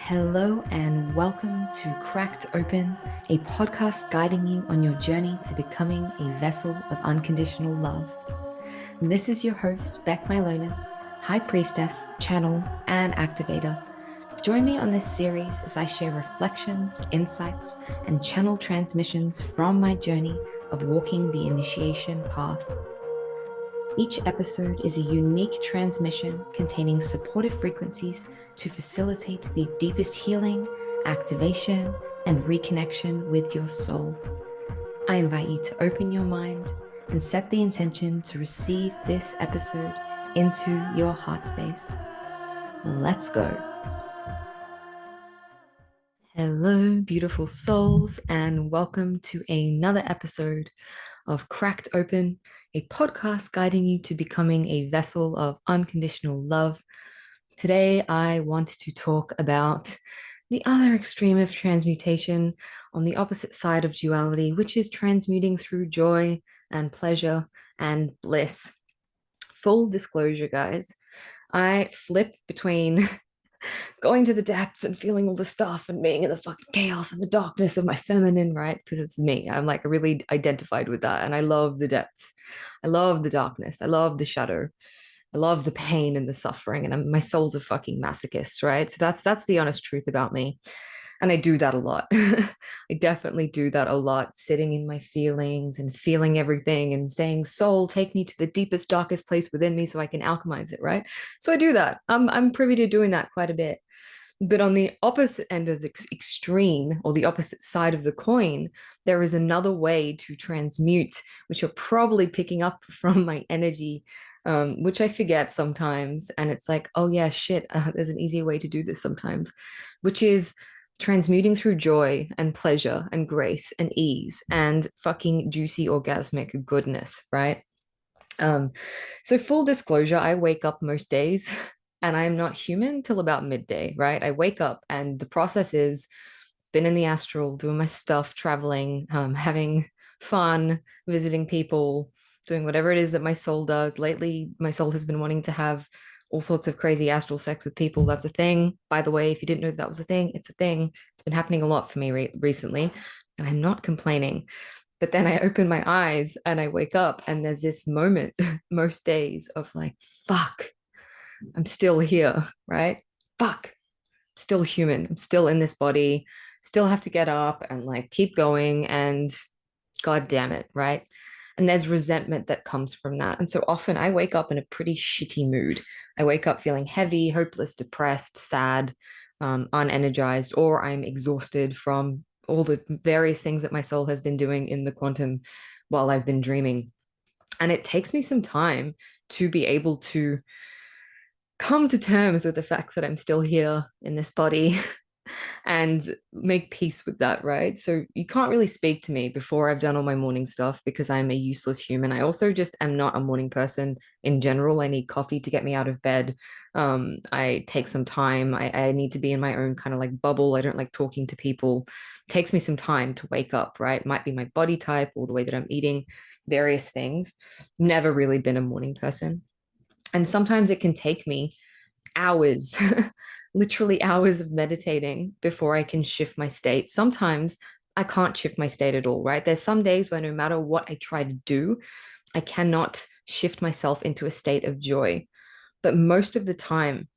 Hello and welcome to Cracked Open, a podcast guiding you on your journey to becoming a vessel of unconditional love. This is your host, Beck Milonis, High Priestess, Channel, and Activator. Join me on this series as I share reflections, insights, and channel transmissions from my journey of walking the initiation path. Each episode is a unique transmission containing supportive frequencies to facilitate the deepest healing, activation, and reconnection with your soul. I invite you to open your mind and set the intention to receive this episode into your heart space. Let's go. Hello, beautiful souls, and welcome to another episode of Cracked Open, a podcast guiding you to becoming a vessel of unconditional love. Today, I want to talk about the other extreme of transmutation on the opposite side of duality, which is transmuting through joy and pleasure and bliss. Full disclosure, guys, I flip between going to the depths and feeling all the stuff and being in the fucking chaos and the darkness of my feminine, right? Because it's me. I'm like really identified with that. And I love the depths. I love the darkness. I love the shadow. I love the pain and the suffering. And my soul's a fucking masochist, right? So that's the honest truth about me. And I do that a lot. I definitely do that a lot, sitting in my feelings and feeling everything and saying, soul, take me to the deepest, darkest place within me so I can alchemize it, right? So I do that. I'm privy to doing that quite a bit. But on the opposite end of the extreme, or the opposite side of the coin, there is another way to transmute, which you're probably picking up from my energy, which I forget sometimes. And it's like, oh yeah, shit, there's an easier way to do this sometimes, which is transmuting through joy and pleasure and grace and ease and fucking juicy orgasmic goodness, right? So full disclosure, I wake up most days and I'm not human till about midday, right? I wake up and the process is been in the astral, doing my stuff, traveling, having fun, visiting people, doing whatever it is that my soul does. Lately, my soul has been wanting to have all sorts of crazy astral sex with people. That's a thing. By the way, if you didn't know that was a thing, it's a thing. It's been happening a lot for me recently, and I'm not complaining. But then I open my eyes and I wake up, and there's this moment most days of like, fuck, I'm still here, right? Fuck, still human. I'm still in this body, still have to get up and like keep going. And God damn it, right? And there's resentment that comes from that. And so often I wake up in a pretty shitty mood. I wake up feeling heavy, hopeless, depressed, sad, unenergized, or I'm exhausted from all the various things that my soul has been doing in the quantum while I've been dreaming. And it takes me some time to be able to come to terms with the fact that I'm still here in this body and make peace with that, right? So you can't really speak to me before I've done all my morning stuff because I'm a useless human. I also just am not a morning person in general. I need coffee to get me out of bed. I take some time. I need to be in my own kind of like bubble. I don't like talking to people. It takes me some time to wake up, right? It might be my body type or the way that I'm eating, various things. Never really been a morning person. And sometimes it can take me hours, literally hours of meditating before I can shift my state. Sometimes I can't shift my state at all, right? There's some days where no matter what I try to do, I cannot shift myself into a state of joy. But most of the time,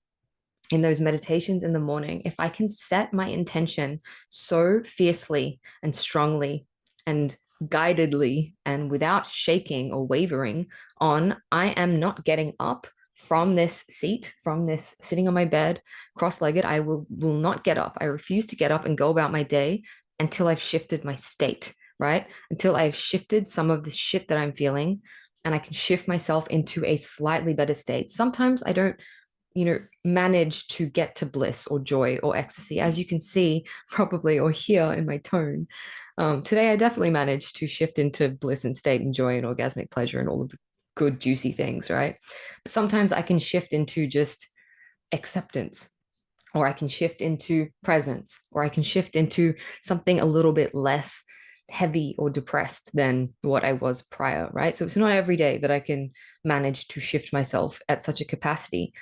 in those meditations in the morning, if I can set my intention so fiercely and strongly and guidedly and without shaking or wavering on, I am not getting up from this seat, from this sitting on my bed, cross-legged. I will not get up. I refuse to get up and go about my day until I've shifted my state, right? Until I've shifted some of the shit that I'm feeling and I can shift myself into a slightly better state. Sometimes I don't, manage to get to bliss or joy or ecstasy, as you can see probably or hear in my tone. Today, I definitely managed to shift into bliss and state and joy and orgasmic pleasure and all of the good, juicy things, right? But sometimes I can shift into just acceptance, or I can shift into presence, or I can shift into something a little bit less heavy or depressed than what I was prior, right? So it's not every day that I can manage to shift myself at such a capacity.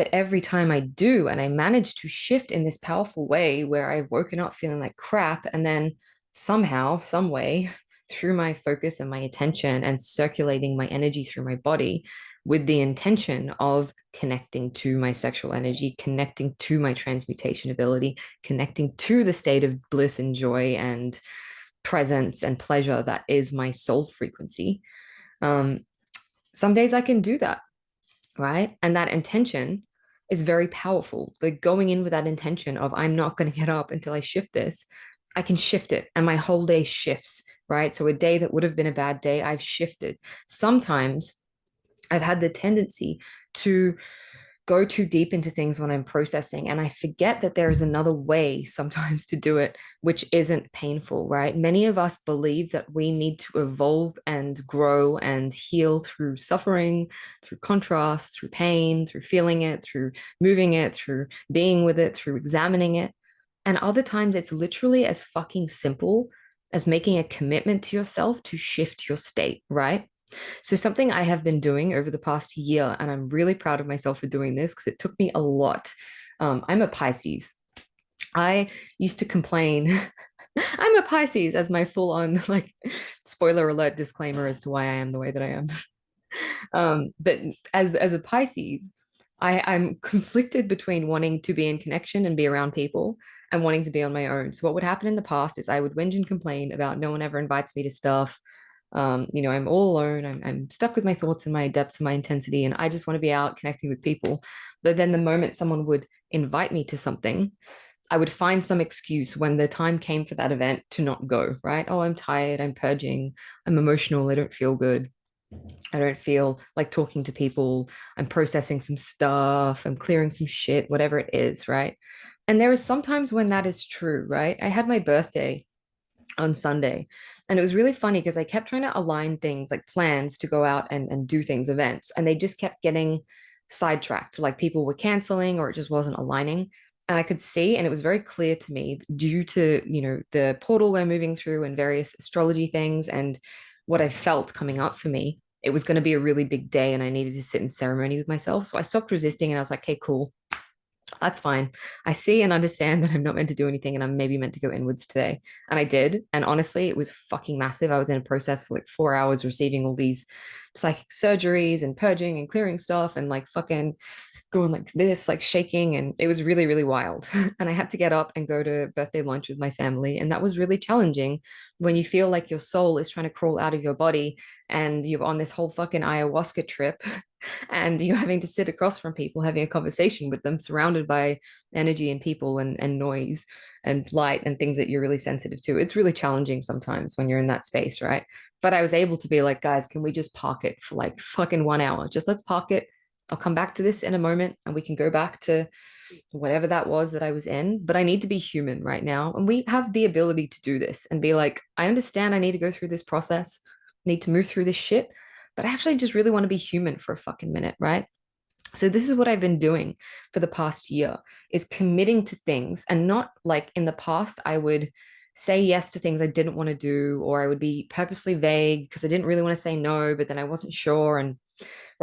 But every time I do, and I manage to shift in this powerful way where I've woken up feeling like crap, and then somehow, some way, through my focus and my attention and circulating my energy through my body with the intention of connecting to my sexual energy, connecting to my transmutation ability, connecting to the state of bliss and joy and presence and pleasure that is my soul frequency. Um, some days I can do that, right? And that intention is very powerful. Like going in with that intention of, I'm not going to get up until I shift this, I can shift it. And my whole day shifts, right? So a day that would have been a bad day, I've shifted. Sometimes I've had the tendency to go too deep into things when I'm processing. And I forget that there is another way sometimes to do it, which isn't painful, right? Many of us believe that we need to evolve and grow and heal through suffering, through contrast, through pain, through feeling it, through moving it, through being with it, through examining it. And other times it's literally as fucking simple as making a commitment to yourself to shift your state, right? So, something I have been doing over the past year, and I'm really proud of myself for doing this because it took me a lot. I'm a Pisces. I used to complain. I'm a Pisces as my full on, like, spoiler alert disclaimer as to why I am the way that I am. But as a Pisces, I'm conflicted between wanting to be in connection and be around people and wanting to be on my own. So what would happen in the past is I would whinge and complain about no one ever invites me to stuff. I'm all alone. I'm stuck with my thoughts and my depths and my intensity, and I just want to be out connecting with people. But then the moment someone would invite me to something, I would find some excuse when the time came for that event to not go, right? Oh, I'm tired, I'm purging, I'm emotional, I don't feel good. I don't feel like talking to people. I'm processing some stuff. I'm clearing some shit, whatever it is, right? And there is sometimes when that is true, right? I had my birthday on Sunday. And it was really funny because I kept trying to align things like plans to go out and do things, events, and they just kept getting sidetracked. Like people were canceling or it just wasn't aligning. And I could see, and it was very clear to me due to, the portal we're moving through and various astrology things and what I felt coming up for me, it was going to be a really big day and I needed to sit in ceremony with myself. So I stopped resisting and I was like, okay, cool, that's fine. I see and understand that I'm not meant to do anything and I'm maybe meant to go inwards today. And I did. And honestly, it was fucking massive. I was in a process for like 4 hours receiving all these psychic surgeries and purging and clearing stuff and like fucking going like this, like shaking. And it was really, really wild. And I had to get up and go to birthday lunch with my family. And that was really challenging when you feel like your soul is trying to crawl out of your body and you're on this whole fucking ayahuasca trip and you're having to sit across from people, having a conversation with them, surrounded by energy and people and noise and light and things that you're really sensitive to. It's really challenging sometimes when you're in that space, right? But I was able to be like, guys, can we just park it for like fucking 1 hour? Just let's park it. I'll come back to this in a moment and we can go back to whatever that was that I was in. But I need to be human right now. And we have the ability to do this and be like, I understand I need to go through this process, need to move through this shit, but I actually just really want to be human for a fucking minute, right? So this is what I've been doing for the past year is committing to things and not like in the past I would say yes to things I didn't want to do or I would be purposely vague because I didn't really want to say no, but then I wasn't sure and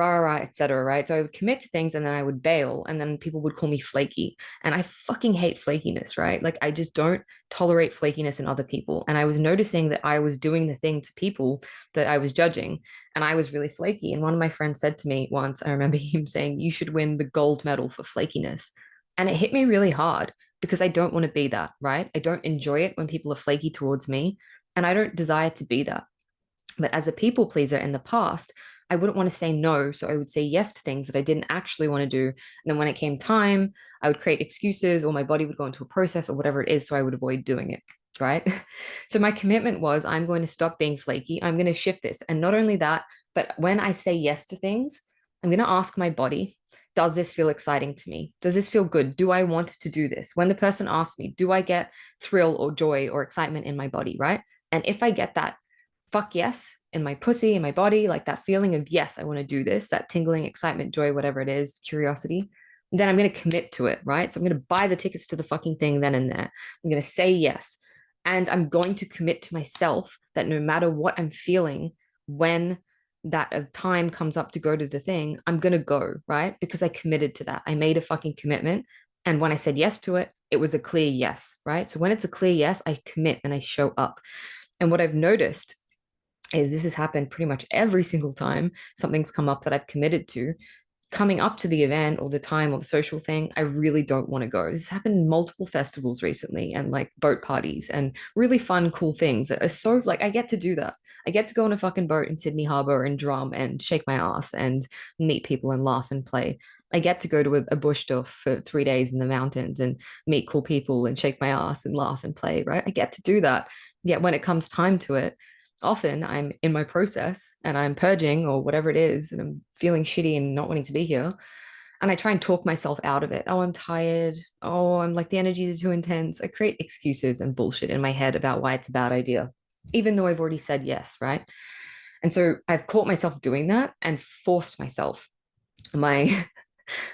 etc. Right. So I would commit to things and then I would bail and then people would call me flaky. And I fucking hate flakiness, right? Like I just don't tolerate flakiness in other people. And I was noticing that I was doing the thing to people that I was judging and I was really flaky. And one of my friends said to me once, I remember him saying, you should win the gold medal for flakiness. And it hit me really hard because I don't want to be that, right? I don't enjoy it when people are flaky towards me and I don't desire to be that. But as a people pleaser in the past, I wouldn't want to say no. So I would say yes to things that I didn't actually want to do. And then when it came time, I would create excuses or my body would go into a process or whatever it is. So I would avoid doing it. Right. So my commitment was I'm going to stop being flaky. I'm going to shift this. And not only that, but when I say yes to things, I'm going to ask my body, does this feel exciting to me? Does this feel good? Do I want to do this? When the person asks me, do I get thrill or joy or excitement in my body? Right. And if I get that, fuck yes, in my pussy, in my body, like that feeling of yes, I want to do this, that tingling, excitement, joy, whatever it is, curiosity, then I'm going to commit to it, right? So I'm going to buy the tickets to the fucking thing then and there. I'm going to say yes. And I'm going to commit to myself that no matter what I'm feeling, when that a time comes up to go to the thing, I'm going to go, right? Because I committed to that. I made a fucking commitment. And when I said yes to it, it was a clear yes, right? So when it's a clear yes, I commit and I show up. And what I've noticed is this has happened pretty much every single time something's come up that I've committed to. Coming up to the event or the time or the social thing, I really don't want to go. This happened in multiple festivals recently and like boat parties and really fun, cool things that are so like I get to do that. I get to go on a fucking boat in Sydney Harbour and drum and shake my ass and meet people and laugh and play. I get to go to a bush stuff for 3 days in the mountains and meet cool people and shake my ass and laugh and play, right? I get to do that. Yet when it comes time to it, often I'm in my process and I'm purging or whatever it is, and I'm feeling shitty and not wanting to be here. And I try and talk myself out of it. Oh, I'm tired. Oh, I'm like the energies are too intense. I create excuses and bullshit in my head about why it's a bad idea, even though I've already said yes, right? And so I've caught myself doing that and forced myself. My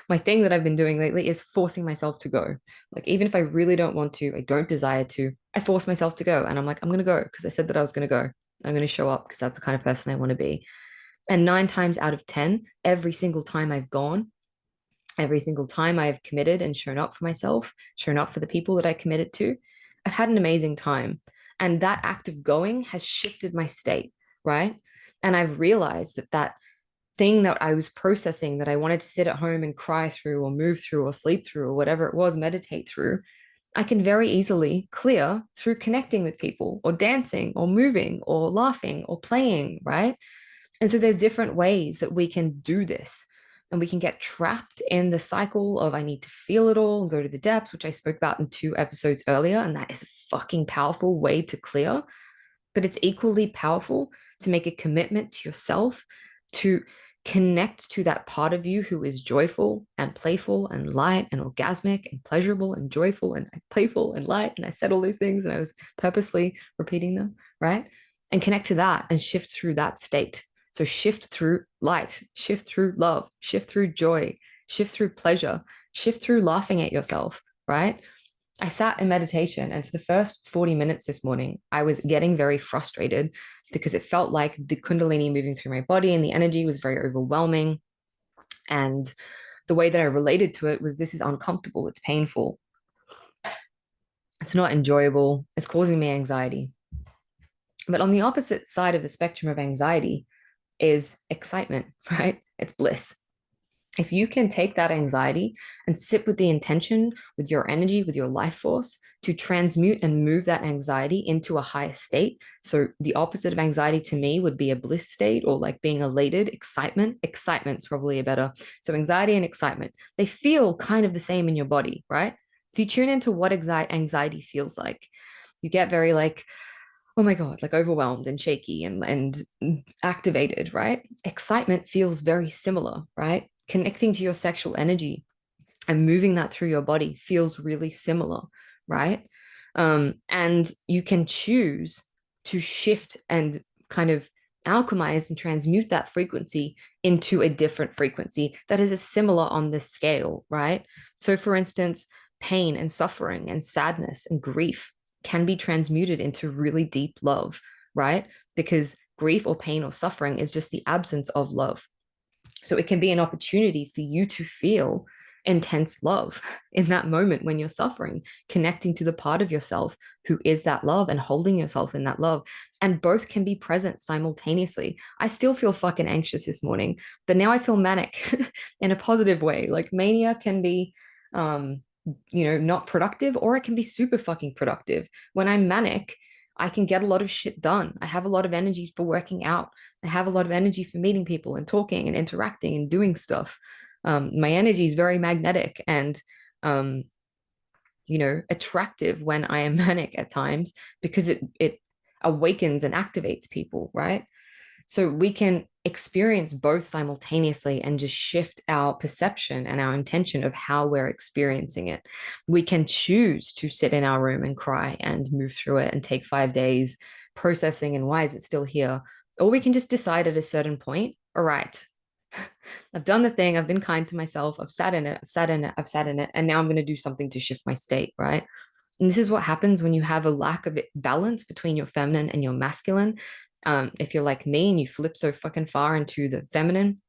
my thing that I've been doing lately is forcing myself to go. Like, even if I really don't want to, I don't desire to, I force myself to go. And I'm like, I'm going to go because I said that I was going to go. I'm going to show up because that's the kind of person I want to be. And 9 times out of 10, every single time I've gone, every single time I've committed and shown up for myself, shown up for the people that I committed to, I've had an amazing time. And that act of going has shifted my state, right? And I've realized that thing that I was processing that I wanted to sit at home and cry through or move through or sleep through or whatever it was, meditate through, I can very easily clear through connecting with people or dancing or moving or laughing or playing, right? And so there's different ways that we can do this. And we can get trapped in the cycle of I need to feel it all and go to the depths, which I spoke about in 2 episodes earlier. And that is a fucking powerful way to clear. But it's equally powerful to make a commitment to yourself to connect to that part of you who is joyful and playful and light and orgasmic and pleasurable and joyful and playful and light. And I said all these things and I was purposely repeating them, right? And connect to that and shift through that state. So shift through light, shift through love, shift through joy, shift through pleasure, shift through laughing at yourself, right? I sat in meditation, and for the first 40 minutes this morning, I was getting very frustrated because it felt like the Kundalini moving through my body and the energy was very overwhelming. And the way that I related to it was this is uncomfortable, it's painful, it's not enjoyable, it's causing me anxiety. But on the opposite side of the spectrum of anxiety is excitement, right? It's bliss. If you can take that anxiety and sit with the intention, with your energy, with your life force to transmute and move that anxiety into a higher state. So the opposite of anxiety to me would be a bliss state or like being elated, excitement. Excitement's probably a better. So anxiety and excitement, they feel kind of the same in your body, right? If you tune into what anxiety feels like, you get very like, oh my God, like overwhelmed and shaky and activated, right? Excitement feels very similar, right? Connecting to your sexual energy and moving that through your body feels really similar, right? And you can choose to shift and kind of alchemize and transmute that frequency into a different frequency that is similar on this scale, right? So, for instance, pain and suffering and sadness and grief can be transmuted into really deep love, right? Because grief or pain or suffering is just the absence of love. So it can be an opportunity for you to feel intense love in that moment when you're suffering, connecting to the part of yourself who is that love and holding yourself in that love. And both can be present simultaneously. I still feel fucking anxious this morning, but now I feel manic in a positive way. Like mania can be, not productive, or it can be super fucking productive. When I'm manic, I can get a lot of shit done. I have a lot of energy for working out. I have a lot of energy for meeting people and talking and interacting and doing stuff. My energy is very magnetic and, attractive when I am manic at times because it awakens and activates people, right? So we can experience both simultaneously and just shift our perception and our intention of how we're experiencing it. We can choose to sit in our room and cry and move through it and take 5 days processing and why is it still here? Or we can just decide at a certain point, all right, I've done the thing, I've been kind to myself, I've sat in it, I've sat in it, I've sat in it, and now I'm going to do something to shift my state, right? And this is what happens when you have a lack of balance between your feminine and your masculine. If you're like me and you flip so fucking far into the feminine,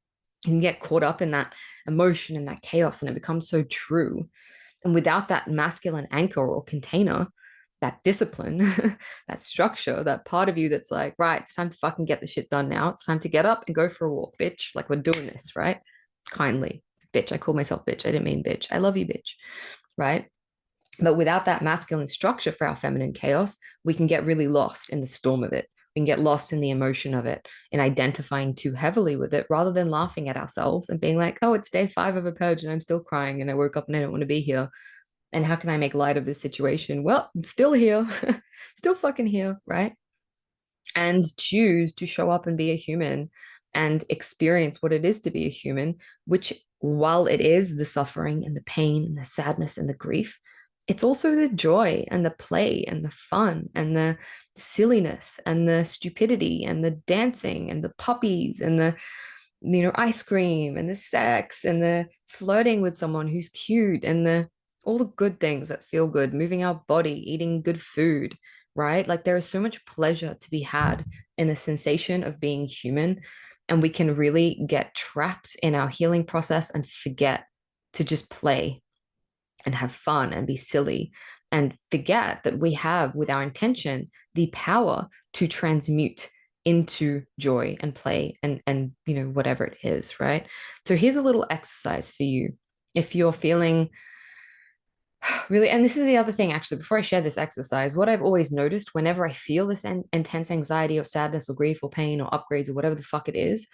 you can get caught up in that emotion and that chaos, and it becomes so true. And without that masculine anchor or container, that discipline, that structure, that part of you that's like, right, it's time to fucking get the shit done now. It's time to get up and go for a walk, bitch. Like, we're doing this, right? Kindly. Bitch. I called myself bitch. I didn't mean bitch. I love you, bitch. Right? But without that masculine structure for our feminine chaos, we can get really lost in the storm of it. We can get lost in the emotion of it and identifying too heavily with it rather than laughing at ourselves and being like, oh, it's day 5 of a purge and I'm still crying and I woke up and I don't want to be here. And how can I make light of this situation? Well, I'm still here, still fucking here, right? And choose to show up and be a human and experience what it is to be a human, which, while it is the suffering and the pain and the sadness and the grief, it's also the joy and the play and the fun and the silliness and the stupidity and the dancing and the puppies and the ice cream and the sex and the flirting with someone who's cute and the all the good things that feel good, moving our body, eating good food, right? Like there is so much pleasure to be had in the sensation of being human. And we can really get trapped in our healing process and forget to just play and have fun and be silly and forget that we have, with our intention, the power to transmute into joy and play and whatever it is, right? So here's a little exercise for you. If you're feeling really, and this is the other thing actually, before I share this exercise, what I've always noticed whenever I feel this intense anxiety or sadness or grief or pain or upgrades or whatever the fuck it is,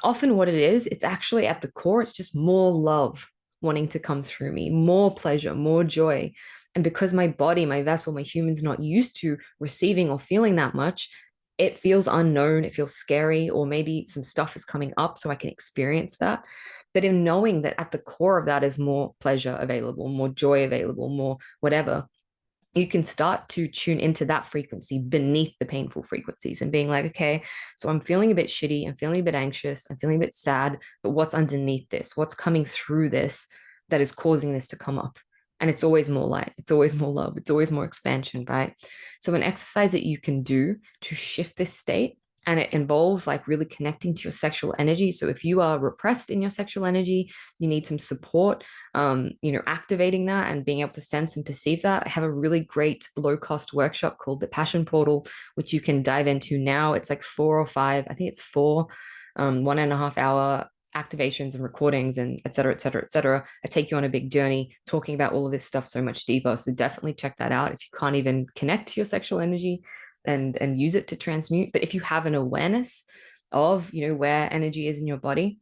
often what it is, it's actually at the core, it's just more love wanting to come through me, more pleasure, more joy. And because my body, my vessel, my human's not used to receiving or feeling that much, it feels unknown, it feels scary, or maybe some stuff is coming up so I can experience that. But in knowing that at the core of that is more pleasure available, more joy available, more whatever, you can start to tune into that frequency beneath the painful frequencies and being like, okay, so I'm feeling a bit shitty. I'm feeling a bit anxious. I'm feeling a bit sad. But what's underneath this? What's coming through this that is causing this to come up? And it's always more light. It's always more love. It's always more expansion, right? So, an exercise that you can do to shift this state, and it involves like really connecting to your sexual energy. So if you are repressed in your sexual energy, you need some support, activating that and being able to sense and perceive that. I have a really great low cost workshop called the Passion Portal, which you can dive into now. It's like 4 or 5, I think it's 4, 1.5 hour activations and recordings and et cetera, et cetera, et cetera. I take you on a big journey talking about all of this stuff so much deeper. So definitely check that out if you can't even connect to your sexual energy and use it to transmute. But if you have an awareness of where energy is in your body,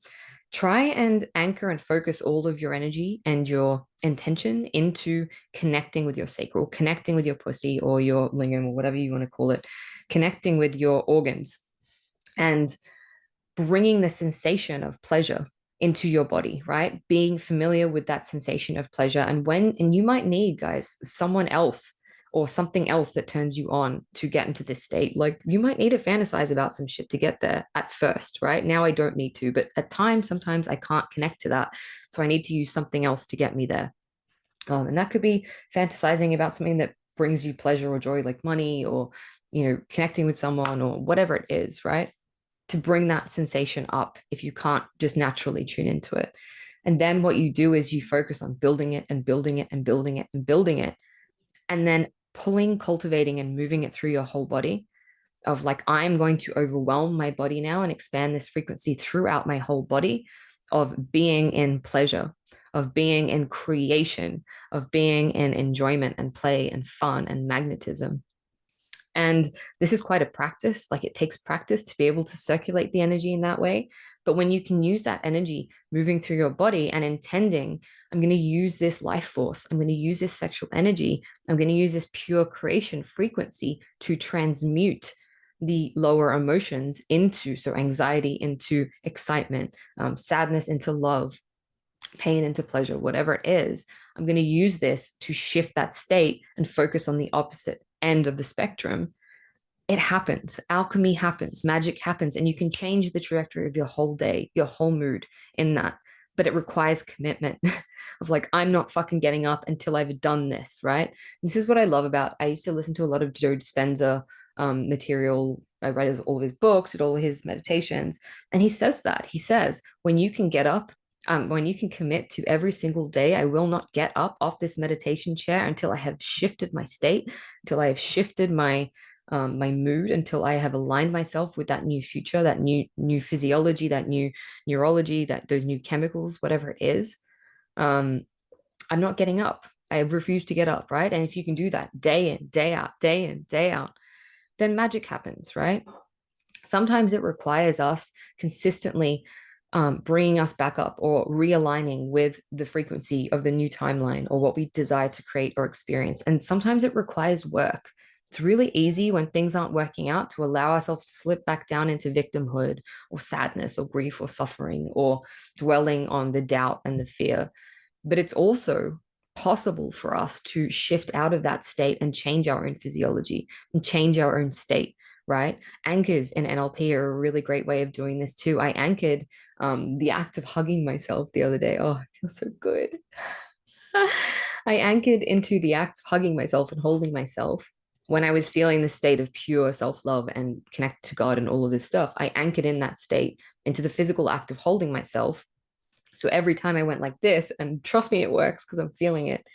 try and anchor and focus all of your energy and your intention into connecting with your sacral, connecting with your pussy or your lingam or whatever you want to call it, connecting with your organs and bringing the sensation of pleasure into your body, right? Being familiar with that sensation of pleasure. And you might need, guys, someone else or something else that turns you on to get into this state. Like you might need to fantasize about some shit to get there at first, right? Now I don't need to, but at times, sometimes I can't connect to that. So I need to use something else to get me there. And that could be fantasizing about something that brings you pleasure or joy, like money or, connecting with someone or whatever it is, right? To bring that sensation up if you can't just naturally tune into it. And then what you do is you focus on building it and building it and building it and building it. And then pulling, cultivating, and moving it through your whole body of like, I'm going to overwhelm my body now and expand this frequency throughout my whole body of being in pleasure, of being in creation, of being in enjoyment and play and fun and magnetism. And this is quite a practice. Like it takes practice to be able to circulate the energy in that way. But when you can use that energy moving through your body and intending, I'm going to use this life force, I'm going to use this sexual energy, I'm going to use this pure creation frequency to transmute the lower emotions into, so anxiety into excitement, sadness into love, pain into pleasure, whatever it is, I'm going to use this to shift that state and focus on the opposite end of the spectrum. It happens. Alchemy happens. Magic happens. And you can change the trajectory of your whole day, your whole mood in that. But it requires commitment of like, I'm not fucking getting up until I've done this, right? This is what I love about, I used to listen to a lot of Joe Dispenza material. I read all of his books, did all of his meditations. And he says that. He says, when you can get up, when you can commit to every single day, I will not get up off this meditation chair until I have shifted my state, until I have shifted my mood, until I have aligned myself with that new future, that new physiology, that new neurology, that those new chemicals, whatever it is. Um, I'm not getting up. I refuse to get up, right? And if you can do that day in, day out, day in, day out, then magic happens, right? Sometimes it requires us consistently bringing us back up or realigning with the frequency of the new timeline or what we desire to create or experience. And sometimes it requires work. It's really easy when things aren't working out to allow ourselves to slip back down into victimhood or sadness or grief or suffering or dwelling on the doubt and the fear. But it's also possible for us to shift out of that state and change our own physiology and change our own state, right? Anchors in NLP are a really great way of doing this too. I anchored the act of hugging myself the other day. Oh, I feel so good. I anchored into the act of hugging myself and holding myself when I was feeling the state of pure self love and connect to God and all of this stuff. I anchored in that state into the physical act of holding myself. So every time I went like this, and trust me, it works because I'm feeling it.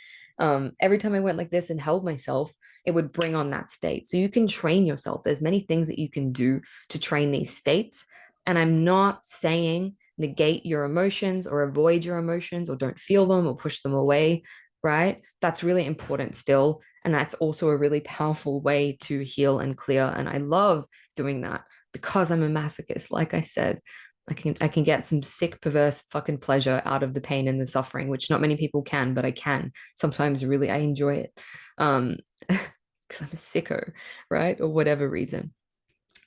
Every time I went like this and held myself, it would bring on that state. So you can train yourself. There's many things that you can do to train these states. And I'm not saying negate your emotions or avoid your emotions or don't feel them or push them away, right? That's really important still. And that's also a really powerful way to heal and clear. And I love doing that because I'm a masochist. Like I said, I can get some sick, perverse fucking pleasure out of the pain and the suffering, which not many people can, but I can. Sometimes really I enjoy it. Because I'm a sicko, right? Or whatever reason.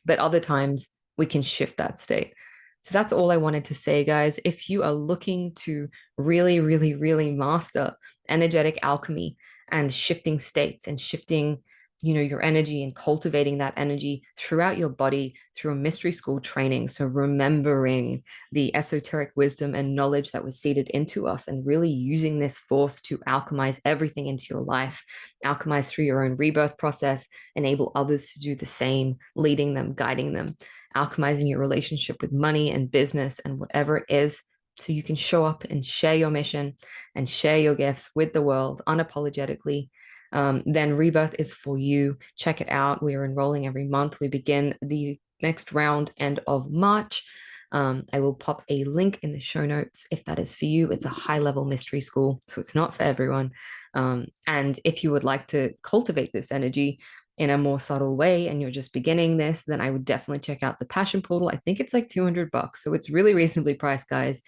But other times we can shift that state. So that's all I wanted to say, guys. If you are looking to really, really, really master energetic alchemy and shifting states and shifting, your energy and cultivating that energy throughout your body through a mystery school training. So remembering the esoteric wisdom and knowledge that was seeded into us and really using this force to alchemize everything into your life, alchemize through your own rebirth process, enable others to do the same, leading them, guiding them, alchemizing your relationship with money and business and whatever it is, so you can show up and share your mission and share your gifts with the world unapologetically. Then Rebirth is for you. Check it out. We are enrolling every month. We begin the next round end of March. I will pop a link in the show notes if that is for you. It's a high-level mystery school, so it's not for everyone. And if you would like to cultivate this energy in a more subtle way and you're just beginning this, then I would definitely check out the Passion Portal. I think it's like $200, so it's really reasonably priced, guys.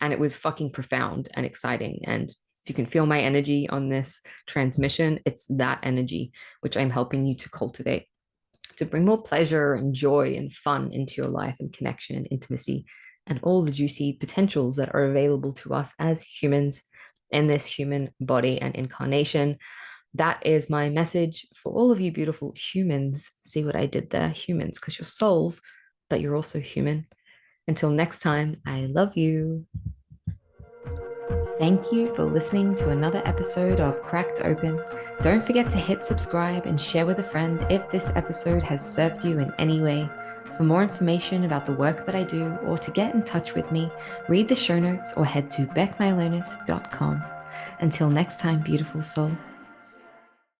And it was fucking profound and exciting. And if you can feel my energy on this transmission, it's that energy which I'm helping you to cultivate, to bring more pleasure and joy and fun into your life and connection and intimacy and all the juicy potentials that are available to us as humans in this human body and incarnation. That is my message for all of you beautiful humans. See what I did there? Humans, because you're souls, but you're also human. Until next time, I love you. Thank you for listening to another episode of Cracked Open. Don't forget to hit subscribe and share with a friend if this episode has served you in any way. For more information about the work that I do or to get in touch with me, read the show notes or head to beckmylonis.com. Until next time, beautiful soul.